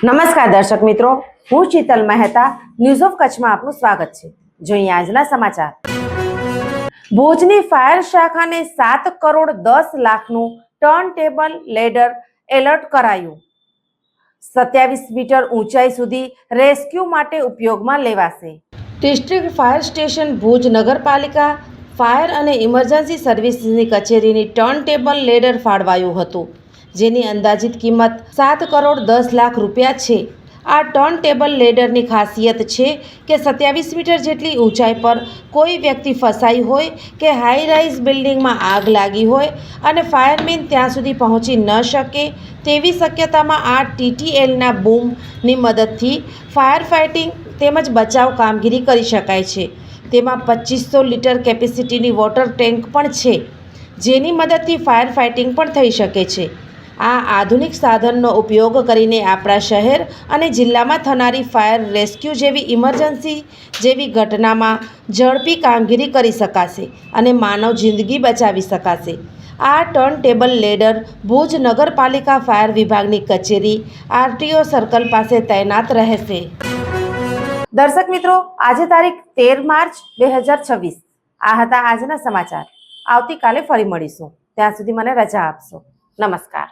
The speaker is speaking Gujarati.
નમસ્કાર દર્શક મિત્રો, હું શીતલ મહેતા ન્યૂઝ ઓફ કચ્છમાં આપનું સ્વાગત છે। જોઈએ આજના સમાચાર। ભુજની ફાયર શાખાને 7 કરોડ 10 લાખનું ટર્ન ટેબલ લેડર એલર્ટ કરાયું। 27 મીટર ઊંચાઈ સુધી રેસ્ક્યુ માટે ઉપયોગમાં લેવાશે। ડિસ્ટ્રિક્ટ ફાયર સ્ટેશન ભુજ નગરપાલિકા ફાયર અને ઇમરજન્સી સર્વિસીસની કચેરીની ટર્ન ટેબલ લેડર ફાળવાયું હતું, જેની અંદાજિત કિંમત 7 કરોડ 10 લાખ રૂપિયા છે। આ ટર્ન ટેબલ લેડરની ખાસિયત છે કે 27 મીટર જેટલી ઊંચાઈ પર કોઈ વ્યક્તિ ફસાઈ હોય કે હાઈ રાઇઝ બિલ્ડિંગમાં આગ લાગી હોય અને ફાયરમેન ત્યાં સુધી પહોંચી ન શકે તેવી શક્યતામાં આ TTLના બૂમની મદદથી ફાયર ફાઇટિંગ તેમજ બચાવ કામગીરી કરી શકાય છે। તેમાં 2500 લીટર કેપેસિટીની વોટર ટેન્ક પણ છે, જેની મદદથી ફાયર ફાઇટિંગ પણ થઈ શકે છે। આ આધુનિક સાધનનો ઉપયોગ કરીને આપણા શહેર અને જિલ્લામાં થનારી ફાયર રેસ્ક્યુ જેવી ઇમરજન્સી જેવી ઘટનામાં ઝડપી કામગીરી કરી શકાશે અને માનવ જિંદગી બચાવી શકાશે। આ ટર્ન ટેબલ લેડર ભુજ નગરપાલિકા ફાયર વિભાગની કચેરી RTO સર્કલ પાસે તૈનાત રહેશે। દર્શક મિત્રો, આજે તારીખ 13 માર્ચ 2026 આ હતા આજના સમાચાર। આવતીકાલે ફરી મળીશું, ત્યાં સુધી મને રજા આપશો। નમસ્કાર।